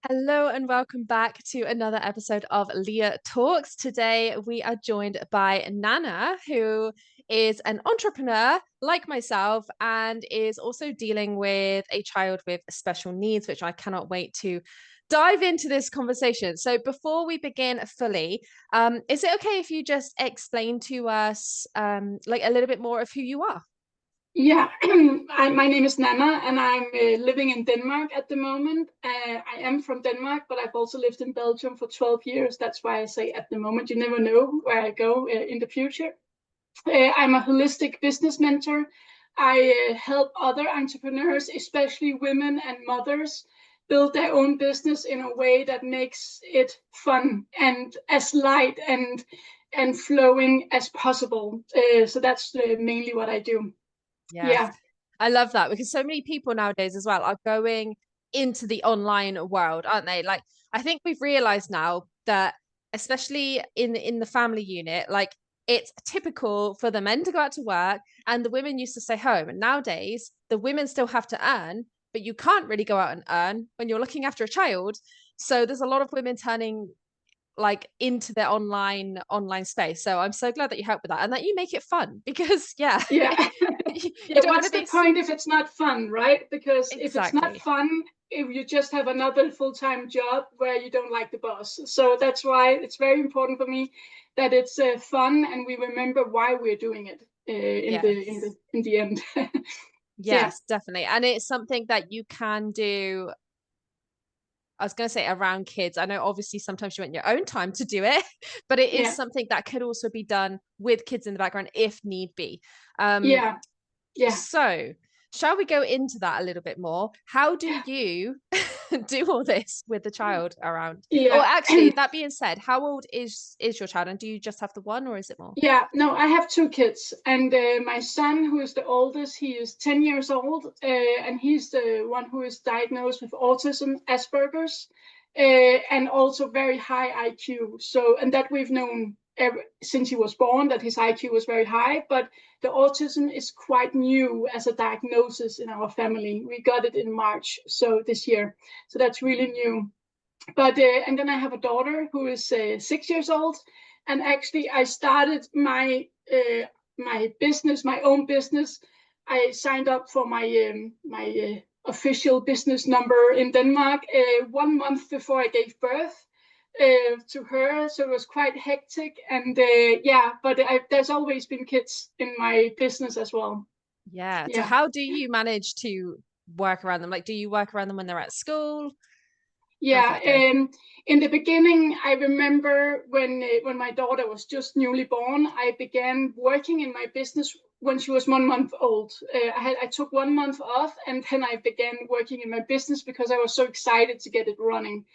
Hello and welcome back to another episode of Leah Talks. Today we are joined by Nanna, who is an entrepreneur like myself and is also dealing with a child with special needs, which I cannot wait to dive into this conversation. So before we begin fully, is it okay if you just explain to us like a little bit more of who you are? Yeah, my name is Nanna, and I'm living in Denmark at the moment. I am from Denmark, but I've also lived in Belgium for 12 years. That's why I say at the moment. You never know where I go in the future. I'm a holistic business mentor. I help other entrepreneurs, especially women and mothers, build their own business in a way that makes it fun and as light and flowing as possible. So that's mainly what I do. Yes. Yeah. I love that because so many people nowadays as well are going into the online world, aren't they? Like I think we've realized now that especially in the family unit, like it's typical for the men to go out to work and the women used to stay home. And nowadays the women still have to earn, but you can't really go out and earn when you're looking after a child. So there's a lot of women turning like into their online space. So I'm so glad that you help with that and that you make it fun because yeah, Yeah. you Yeah, don't want what's to the be point if it's not fun, right? Because if it's not exactly. fun, if you just have another full-time job where you don't like the boss. So that's why it's very important for me that it's fun and we remember why we're doing it in the in Yes. the in the end. So yeah, Yes, definitely. And it's something that you can do. I was going to say around kids. I know obviously sometimes you want your own time to do it, but it is yeah, something that could also be done with kids in the background if need be. Um, yeah, yeah. So, shall we go into that a little bit more? How do you do all this with the child around? Or Yeah. actually, that being said, how old is your child, and do you just have the one, or is it more? Yeah, no, I have two kids, and my son, who is the oldest, he is 10 years old, and he's the one who is diagnosed with autism, Asperger's, and also very high IQ. So, and that we've known since he was born that his IQ was very high, but the autism is quite new as a diagnosis in our family. We got it in March, so this year, so that's really new. But and then I have a daughter who is 6 years old, and actually I started my business, my own business. I signed up for my official business number in Denmark 1 month before I gave birth to her, so it was quite hectic. And yeah, but there's always been kids in my business as well. Yeah. So, Yeah. how do you manage to work around them? Like, do you work around them when they're at school? How's Yeah, that go? in the beginning, I remember when my daughter was just newly born, I began working in my business when she was 1 month old. I took 1 month off, and then I began working in my business because I was so excited to get it running.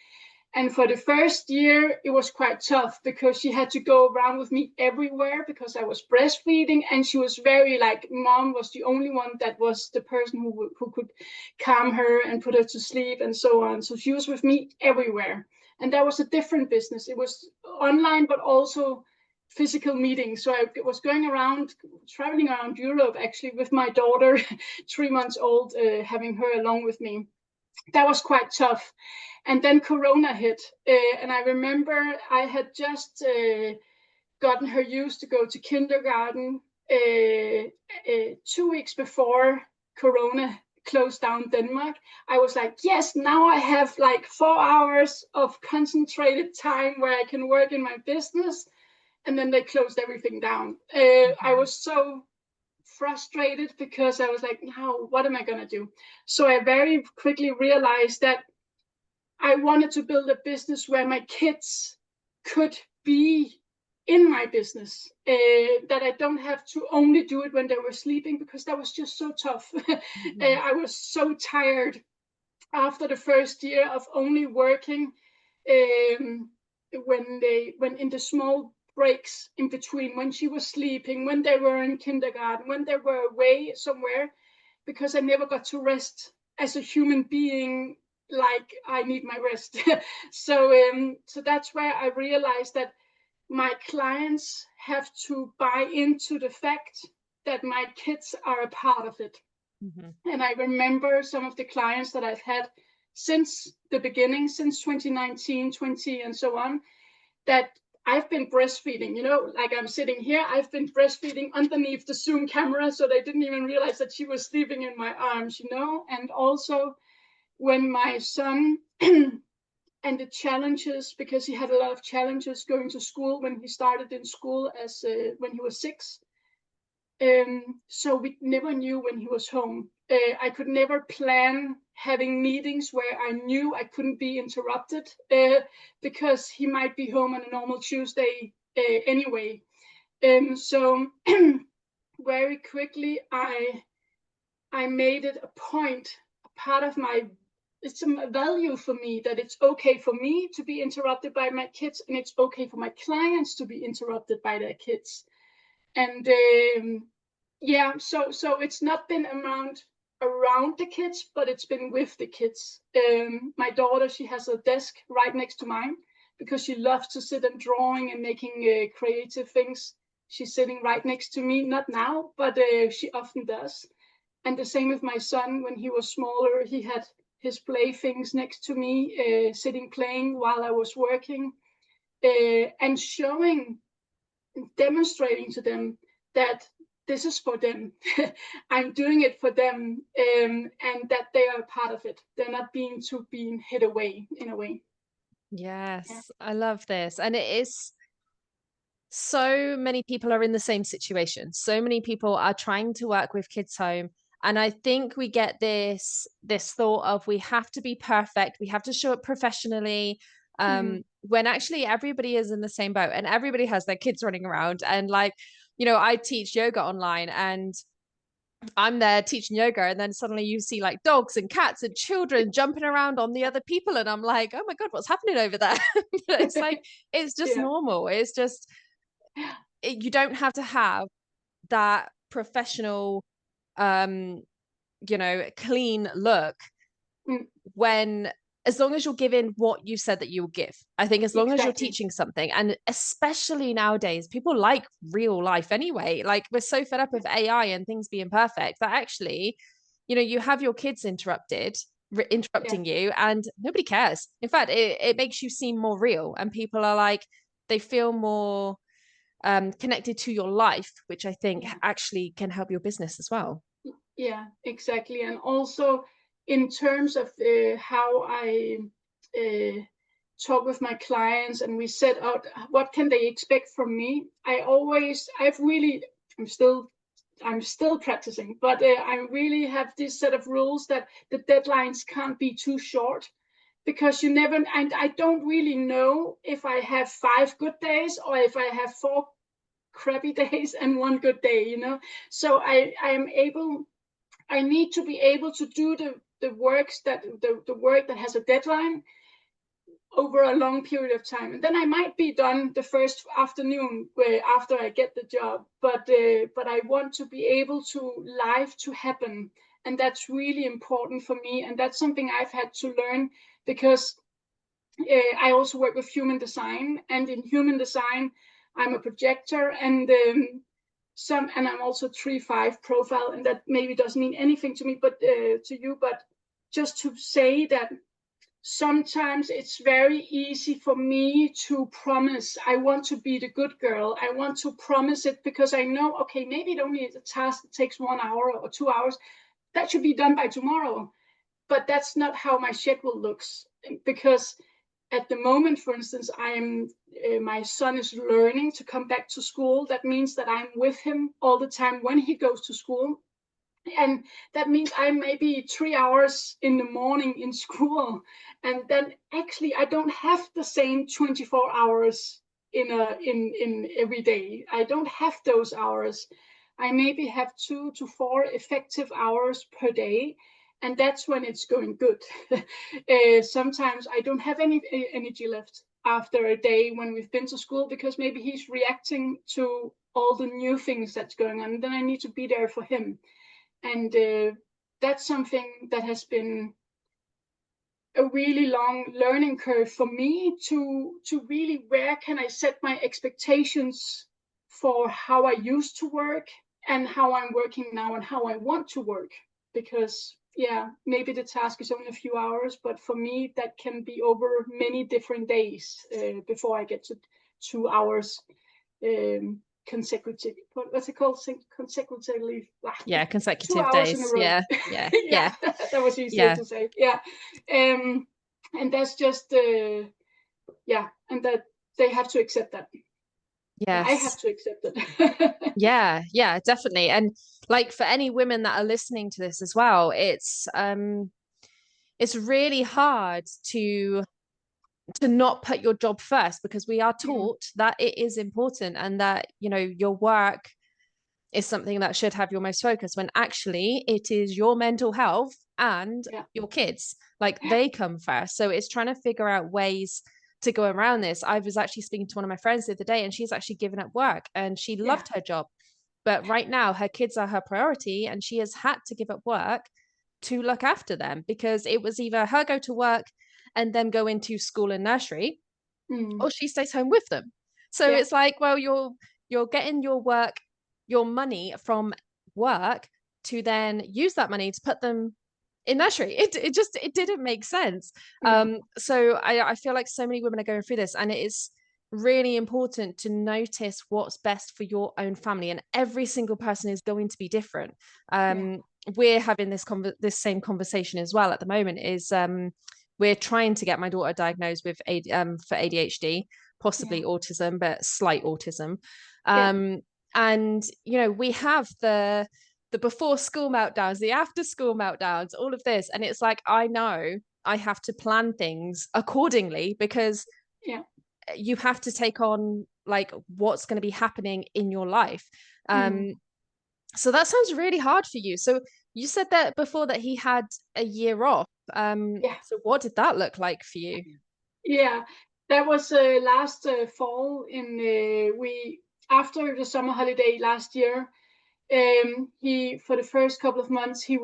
And for the first year, it was quite tough because she had to go around with me everywhere because I was breastfeeding. And she was very like, mom was the only one that was the person who could calm her and put her to sleep and so on. So she was with me everywhere. And that was a different business. It was online, but also physical meetings. So I was going around, traveling around Europe actually with my daughter, 3 months old, having her along with me. That was quite tough. And then Corona hit, and I remember I had just gotten her used to go to kindergarten 2 weeks before Corona closed down Denmark. I was like, yes, now I have like 4 hours of concentrated time where I can work in my business. And then they closed everything down. I Mhm. was so frustrated because I was like, now what am I going to do? So I very quickly realized that I wanted to build a business where my kids could be in my business, that I don't have to only do it when they were sleeping because that was just so tough. Mhm. I was so tired after the first year of only working um, when in the small breaks in between, when she was sleeping, when they were in kindergarten, when they were away somewhere, because I never got to rest as a human being like I need my rest. So that's where I realized that my clients have to buy into the fact that my kids are a part of it. Mhm. And I remember some of the clients that I've had since the beginning, since 2019, 20 and so on, that I've been breastfeeding, you know, like I'm sitting here, I've been breastfeeding underneath the Zoom camera, so they didn't even realize that she was sleeping in my arms, you know. And also when my son and the challenges, because he had a lot of challenges going to school when he started in school as when he was 6. So we never knew when he was home. I could never plan having meetings where I knew I couldn't be interrupted because he might be home on a normal Tuesday anyway. So very quickly, I made it a point, a part of my, it's a value for me that it's okay for me to be interrupted by my kids, and it's okay for my clients to be interrupted by their kids. And yeah, so it's not been around the kids, but it's been with the kids. My daughter, she has a desk right next to mine because she loves to sit and drawing and making creative things. She's sitting right next to me, not now, but she often does. And the same with my son. When he was smaller, he had his playthings next to me, sitting playing while I was working, and demonstrating to them that this is for them. I'm doing it for them, and that they are part of it. They're not being hid away in a way. Yes, Yeah. I love this. And it is, so many people are in the same situation. So many people are trying to work with kids home. And I think we get this thought of we have to be perfect, we have to show up professionally, Mm. when actually everybody is in the same boat and everybody has their kids running around. And like, you know, I teach yoga online and I'm there teaching yoga, and then suddenly you see like dogs and cats and children jumping around on the other people, and I'm like, oh my God, what's happening over there? But it's like, it's just Yeah. normal. It's just, you don't have to have that professional, um you know, clean look Mm. when, as long as you're giving what you said that you will give. I think as long as you're Exactly. teaching something, and especially nowadays, people like real life anyway. Like, we're so fed up with AI and things being perfect that actually, you know, you have your kids Yeah. interrupting you and nobody cares. In fact, it makes you seem more real, and people are like, they feel more connected to your life, which I think Yeah. actually can help your business as well. Yeah, exactly. And also in terms of how I uh, talk with my clients and we set out what can they expect from me. I'm still practicing, but I really have this set of rules that the deadlines can't be too short, because you never, and I don't really know if I have 5 good days or if I have 4 crappy days and 1 good day, you know. So I need to be able to do the works that the work that has a deadline over a long period of time, and then I might be done the first afternoon after I get the job. But I want to be able to live to happen, and that's really important for me, and that's something I've had to learn, because I also work with human design, and in human design, I'm a projector, and I'm also 3-5 profile, and that maybe doesn't mean anything to me, but to you. But just to say that sometimes it's very easy for me to promise. I want to be the good girl. I want to promise it because I know, okay, maybe it only is a task that takes 1 hour or 2 hours. That should be done by tomorrow. But that's not how my schedule looks, because at the moment, for instance, my son is learning to come back to school. That means that I'm with him all the time when he goes to school. And that means I'm maybe 3 hours in the morning in school. And then actually I don't have the same 24 hours in every day. I don't have those hours. I maybe have 2 to 4 effective hours per day, and that's when it's going good. Sometimes I don't have any energy left after a day when we've been to school, because maybe he's reacting to all the new things that's going on. And then I need to be there for him. And that's something that has been a really long learning curve for me, to really, where can I set my expectations for how I used to work and how I'm working now and how I want to work. Because maybe the task is only a few hours, but for me that can be over many different days before I get to 2 hours consecutive. What's it called? Consecutively. Yeah, 2 consecutive hours in a days. row. Yeah, yeah. That was easier Yeah. to say. And that's just and that they have to accept that. I have Yes. to accept it. Yeah, definitely. And like for any women that are listening to this as well, it's really hard to not put your job first, because we are taught that it is important and that, you know, your work is something that should have your most focus, when actually it is your mental health and your kids, like they come first. So it's trying to figure out ways to go around this. I was actually speaking to one of my friends the other day, and she's actually given up work and she loved her job, but right now her kids are her priority, and she has had to give up work to look after them, because it was either her go to work and then go into school and nursery, or she stays home with them. So it's like, well, you're getting your money from work to then use that money to put them in nursery. It didn't make sense. So I feel like so many women are going through this, and it is really important to notice what's best for your own family, and every single person is going to be different. We're having this same conversation as well at the moment. Is we're trying to get my daughter diagnosed with for ADHD, possibly autism, but slight autism. And you know, we have the before school meltdowns, the after school meltdowns, all of this, and it's like, I know I have to plan things accordingly, because you have to take on like what's going to be happening in your life. So that sounds really hard for you. So you said that before that he had a year off. So what did that look like for you? That was last fall. We after the summer holiday last year, he, for the first couple of months, he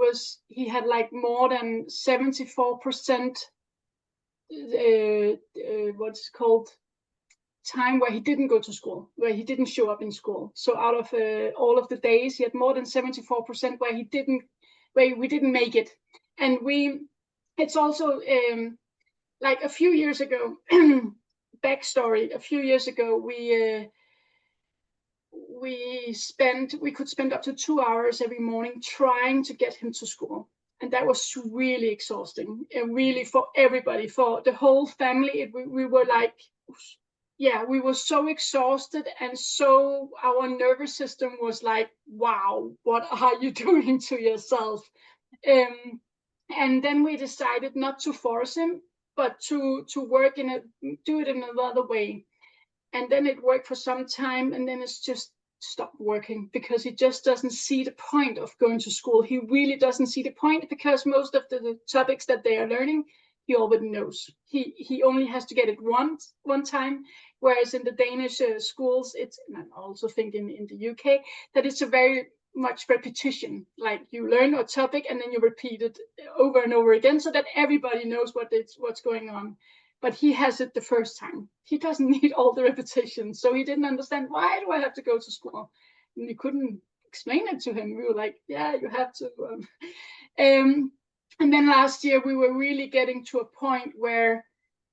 had like more than 74% what's called time where he didn't go to school, where he didn't show up in school. So out of all of the days, he had more than 74% where we didn't make it. And it's also like a few years ago, backstory, a few years ago, we could spend up to 2 hours every morning trying to get him to school. And that was really exhausting, and really for everybody, for the whole family. We were like, we were so exhausted, and so our nervous system was like, wow, what are you doing to yourself? And then we decided not to force him, but to work do it in another way. And then it worked for some time, and then it's just stopped working, because he just doesn't see the point of going to school. He really doesn't see the point, because most of the topics that they are learning, he already knows. He only has to get it one time, whereas in the Danish schools, and I also think in the UK, that it's a very much repetition. Like you learn a topic and then you repeat it over and over again, so that everybody knows what's going on. But he has it the first time. He doesn't need all the repetition. So he didn't understand, why do I have to go to school? And we couldn't explain it to him. We were like, yeah, you have to. And then last year, we were really getting to a point where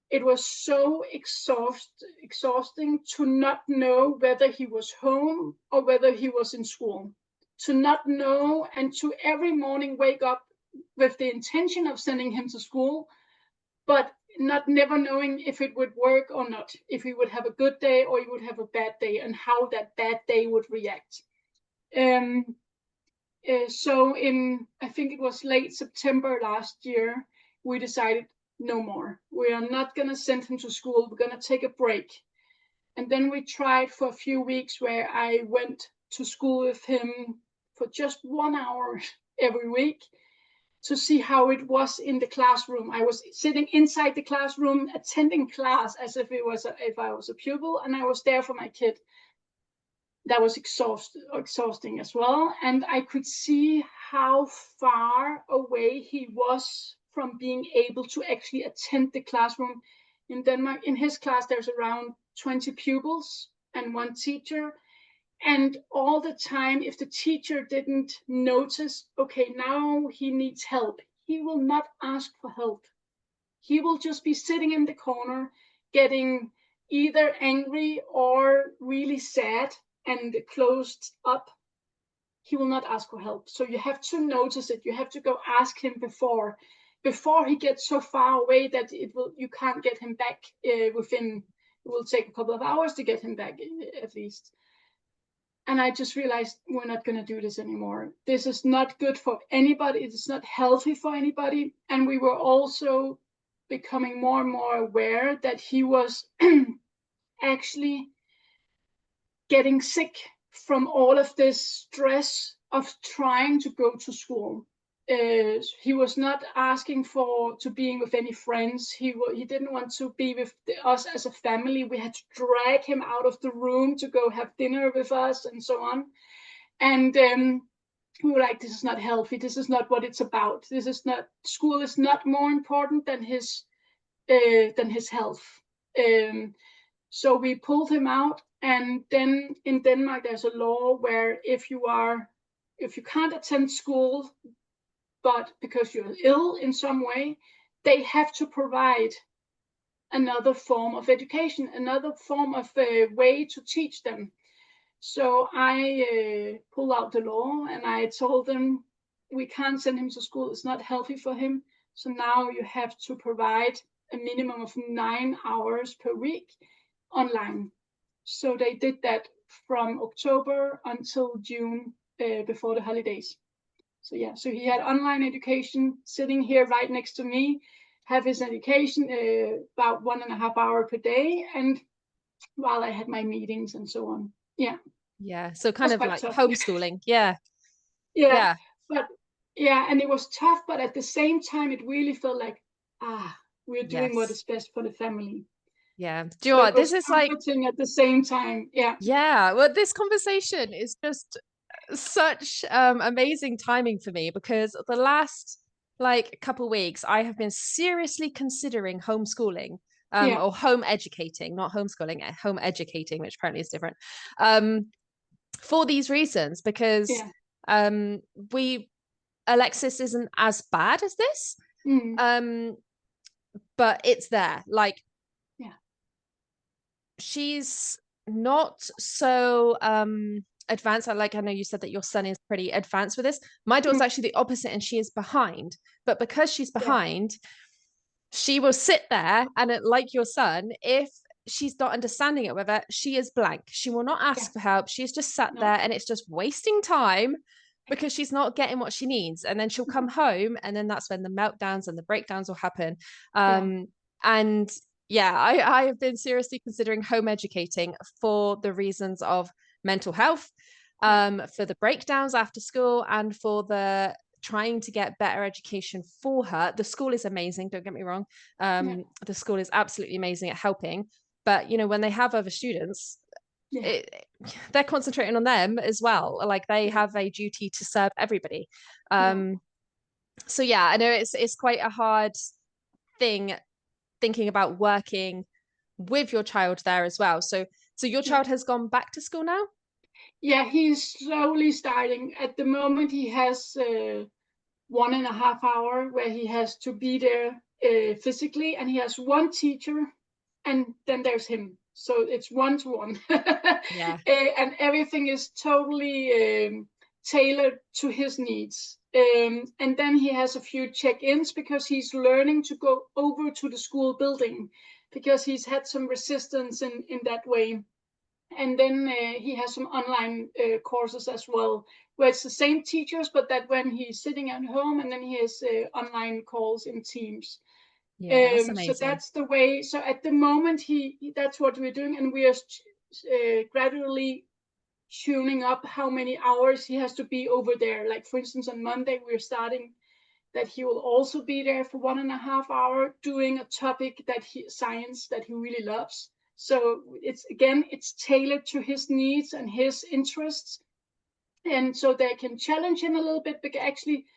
it was so exhausting to not know whether he was home or whether he was in school. To not know, and to every morning wake up with the intention of sending him to school, but never knowing if it would work or not, if he would have a good day or he would have a bad day, and how that bad day would react. So I think it was late September last year, we decided no more. We are not going to send him to school. We're going to take a break. And then we tried for a few weeks where I went to school with him for just 1 hour every week, to see how it was in the classroom. I was sitting inside the classroom, attending class as if I was a pupil, and I was there for my kid. That was exhausting as well. And I could see how far away he was from being able to actually attend the classroom. In Denmark, in his class, there's around 20 pupils and one teacher. And all the time, if the teacher didn't notice, okay, now he needs help, he will not ask for help. He will just be sitting in the corner, getting either angry or really sad and closed up. He will not ask for help. So you have to notice it. You have to go ask him before he gets so far away that you can't get him back within. It will take a couple of hours to get him back at least. And I just realized we're not going to do this anymore. This is not good for anybody. It is not healthy for anybody. And we were also becoming more and more aware that he was actually getting sick from all of this stress of trying to go to school. He was not asking to being with any friends. He didn't want to be with us as a family. We had to drag him out of the room to go have dinner with us and so on. And we were like, this is not healthy. This is not what it's about. School is not more important than his health. So we pulled him out. And then in Denmark, there's a law where if you can't attend school, but because you're ill in some way, they have to provide another form of education, another form of way to teach them. So I pulled out the law and I told them, we can't send him to school. It's not healthy for him. So now you have to provide a minimum of 9 hours per week online. So they did that from October until June before the holidays. So yeah, so he had online education sitting here right next to me, have his education about 1.5 hours per day, and while I had my meetings and so on. Yeah. Yeah. So kind of like tough. homeschooling. Yeah. Yeah. But yeah, and it was tough, but at the same time, it really felt like, we're doing what is best for the family. Yeah. Do you know what? This is like at the same time. Yeah. Yeah. Well, this conversation is just such amazing timing for me, because the last like couple weeks I have been seriously considering homeschooling, or home educating, not homeschooling, home educating, which apparently is different, for these reasons, because Alexis isn't as bad as this, but it's there, like she's not so advanced. Like, I know you said that your son is pretty advanced with this. My daughter's actually the opposite, and she is behind. But because she's behind, she will sit there and like your son, if she's not understanding it with her, she is blank. She will not ask for help. She's just sat there, and it's just wasting time because she's not getting what she needs. And then she'll come home, and then that's when the meltdowns and the breakdowns will happen. And yeah, I have been seriously considering home educating for the reasons of mental health, for the breakdowns after school, and for the trying to get better education for her. The school is amazing, don't get me wrong. The school is absolutely amazing at helping. But, you know, when they have other students, they're concentrating on them as well. Like, they have a duty to serve everybody. So yeah, I know it's quite a hard thing thinking about working with your child there as well. So your child has gone back to school now? Yeah, he's slowly starting. At the moment, he has 1.5 hours where he has to be there physically, and he has one teacher, and then there's him. So it's 1-to-1. And everything is totally tailored to his needs. And then he has a few check-ins because he's learning to go over to the school building, because he's had some resistance in that way. And then he has some online courses as well, where it's the same teachers, but that when he's sitting at home, and then he has online calls in Teams. That's amazing. So that's the way. So at the moment, that's what we're doing, and we are gradually tuning up how many hours he has to be over there. Like, for instance, on Monday, we're starting that he will also be there for 1.5 hours doing a topic science that he really loves. So it's tailored to his needs and his interests. And so they can challenge him a little bit, but actually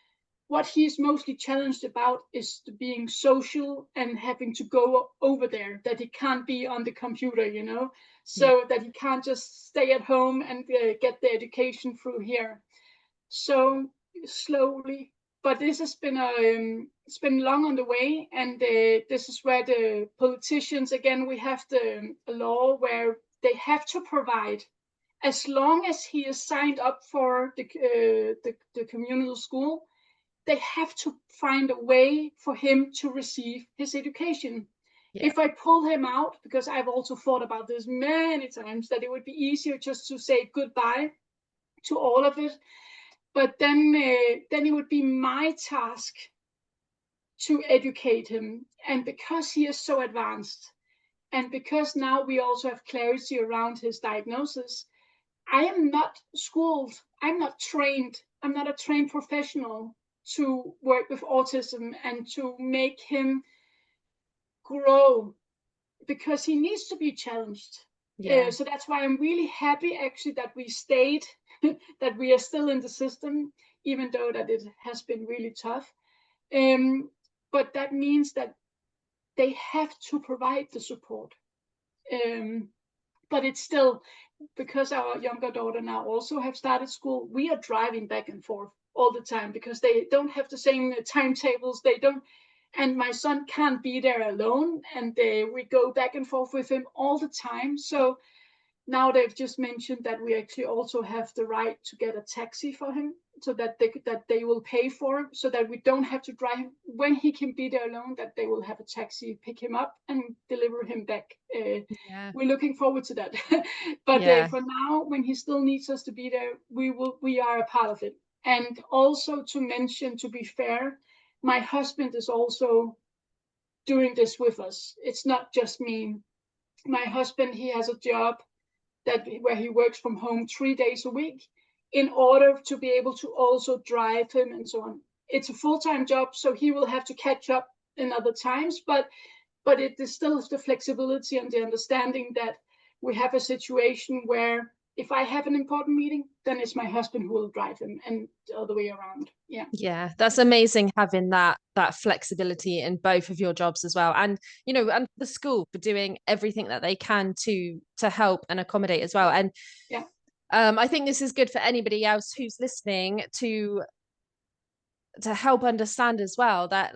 what he's mostly challenged about is being social and having to go over there, that he can't be on the computer, you know, so that he can't just stay at home and get the education through here. So slowly, but this has been it's been long on the way, and this is where the politicians, again, we have the law where they have to provide, as long as he is signed up for the communal school, they have to find a way for him to receive his education. Yeah. If I pull him out, because I've also thought about this many times, that it would be easier just to say goodbye to all of it. But then it would be my task to educate him. And because he is so advanced, and because now we also have clarity around his diagnosis, I am not schooled, I'm not trained, I'm not a trained professional to work with autism and to make him grow, because he needs to be challenged. Yeah. So that's why I'm really happy actually that we stayed, that we are still in the system, even though that it has been really tough. But that means that they have to provide the support. But it's still, because our younger daughter now also have started school, we are driving back and forth all the time because they don't have the same timetables. They don't, and my son can't be there alone, and we go back and forth with him all the time. So now they've just mentioned that we actually also have the right to get a taxi for him, so that they will pay for him, so that we don't have to drive him when he can be there alone, that they will have a taxi, pick him up and deliver him back. We're looking forward to that. But for now, when he still needs us to be there, we are a part of it. And also to mention, to be fair, my husband is also doing this with us. It's not just me. My husband, he has a job where he works from home 3 days a week in order to be able to also drive him and so on. It's a full-time job, so he will have to catch up in other times, but it is still the flexibility and the understanding that we have a situation where if I have an important meeting, then it's my husband who will drive him, and the other way around. Yeah, that's amazing, having that flexibility in both of your jobs as well, and and the school for doing everything that they can to help and accommodate as well. And I think this is good for anybody else who's listening to help understand as well, that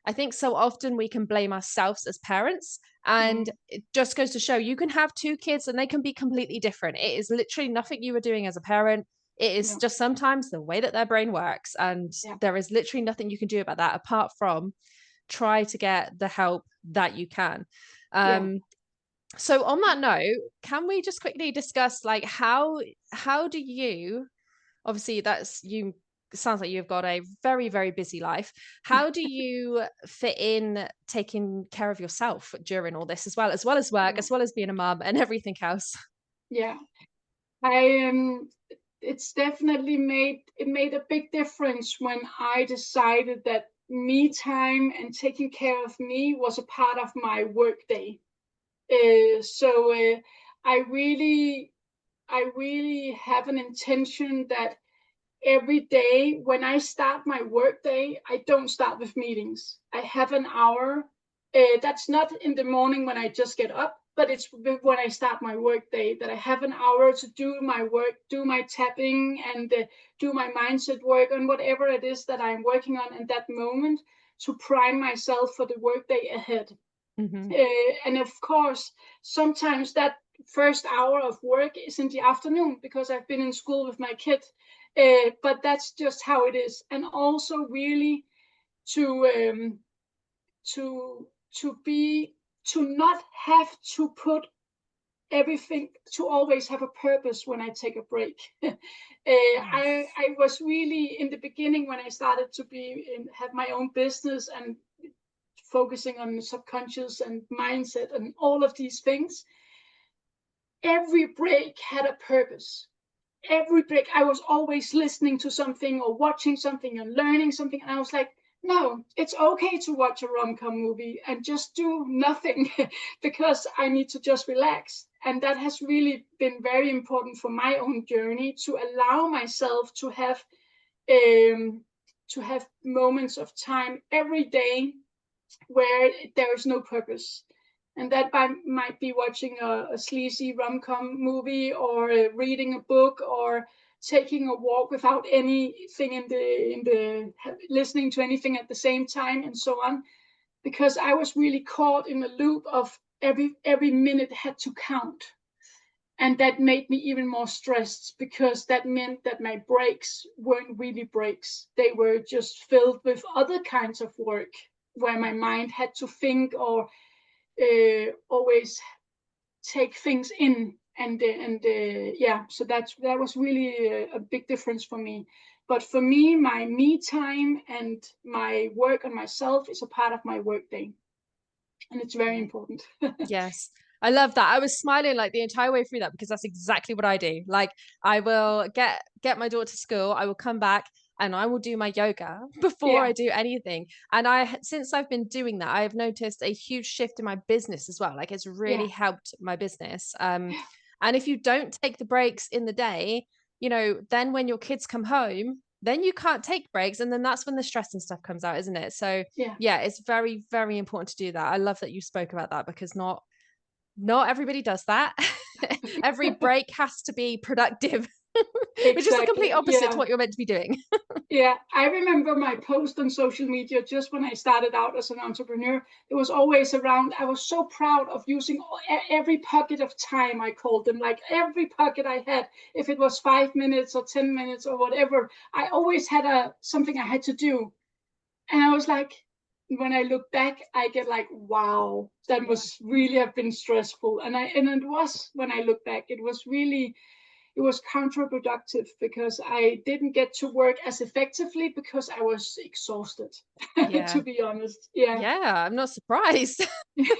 I think so often we can blame ourselves as parents, and it just goes to show you can have 2 kids and they can be completely different. It is literally nothing you were doing as a parent. It is just sometimes the way that their brain works, and there is literally nothing you can do about that apart from try to get the help that you can. So on that note, can we just quickly discuss how do you, obviously sounds like you've got a very, very busy life. How do you fit in taking care of yourself during all this, as well as work, as well as being a mom and everything else? It's definitely made a big difference when I decided that me time and taking care of me was a part of my work day. So I really have an intention that every day when I start my work day, I don't start with meetings. I have an hour. That's not in the morning when I just get up, but it's when I start my work day, that I have an hour to do my work, do my tapping, and do my mindset work on whatever it is that I'm working on in that moment, to prime myself for the work day ahead. And of course, sometimes that first hour of work is in the afternoon because I've been in school with my kid. But that's just how it is. And also really to not have to put everything, to always have a purpose when I take a break. I was really, in the beginning, when I started to have my own business and focusing on the subconscious and mindset and all of these things, every break had a purpose. Every break, I was always listening to something or watching something and learning something. And I was like, no, it's okay to watch a rom-com movie and just do nothing because I need to just relax. And that has really been very important for my own journey, to allow myself to have to have moments of time every day where there is no purpose. And that might be watching a sleazy rom-com movie, or reading a book, or taking a walk without anything in the listening to anything at the same time, and so on. Because I was really caught in a loop of every minute had to count. And that made me even more stressed, because that meant that my breaks weren't really breaks. They were just filled with other kinds of work where my mind had to think, or always take things in. And yeah, so that was really a big difference for me. But for me, my me time and my work on myself is a part of my work day. And it's very important. Yes. I love that. I was smiling like the entire way through that, because that's exactly what I do. Like, I will get my daughter to school, I will come back, and I will do my yoga before Yeah. I do anything. And since I've been doing that, I have noticed a huge shift in my business as well. Like, it's really Yeah. helped my business. And if you don't take the breaks in the day, then when your kids come home, then you can't take breaks, and then that's when the stress and stuff comes out, isn't it? So Yeah. yeah, it's very, very important to do that. I love that you spoke about that, because not everybody does that. Every break has to be productive, which is the complete Exactly. opposite to Yeah. what you're meant to be doing. Yeah, I remember my post on social media just when I started out as an entrepreneur. It was always around, I was so proud of using every pocket of time, I called them, like every pocket I had, if it was 5 minutes or 10 minutes or whatever, I always had something I had to do. And I was like, when I look back, I get like, wow, that must really have been stressful. And it was, when I look back, it was counterproductive, because I didn't get to work as effectively because I was exhausted, to Yeah. be honest. Yeah. Yeah, I'm not surprised. Yeah,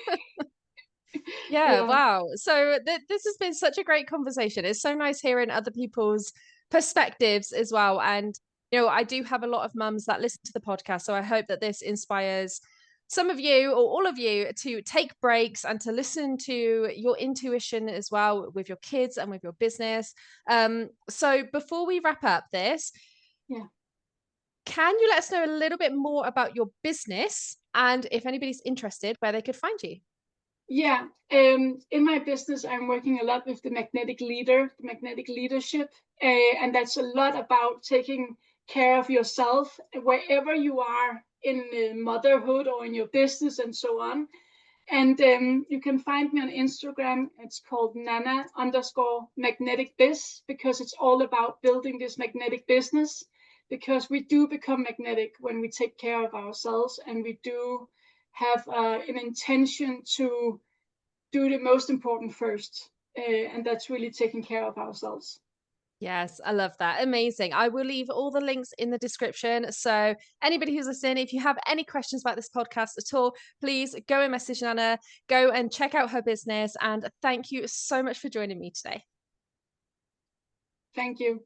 Yeah. wow. So this has been such a great conversation. It's so nice hearing other people's perspectives as well. And, I do have a lot of mums that listen to the podcast. So I hope that this inspires some of you, or all of you, to take breaks and to listen to your intuition as well, with your kids and with your business. So before we wrap up this, Yeah. can you let us know a little bit more about your business, and if anybody's interested, where they could find you? Yeah. In my business, I'm working a lot with the magnetic leadership. And that's a lot about taking care of yourself wherever you are in motherhood or in your business and so on. And you can find me on Instagram. It's called Nanna_magnetic biz, because it's all about building this magnetic business. Because we do become magnetic when we take care of ourselves, and we do have an intention to do the most important first. And that's really taking care of ourselves. Yes, I love that. Amazing. I will leave all the links in the description. So anybody who's listening, if you have any questions about this podcast at all, please go and message Nanna, go and check out her business. And thank you so much for joining me today. Thank you.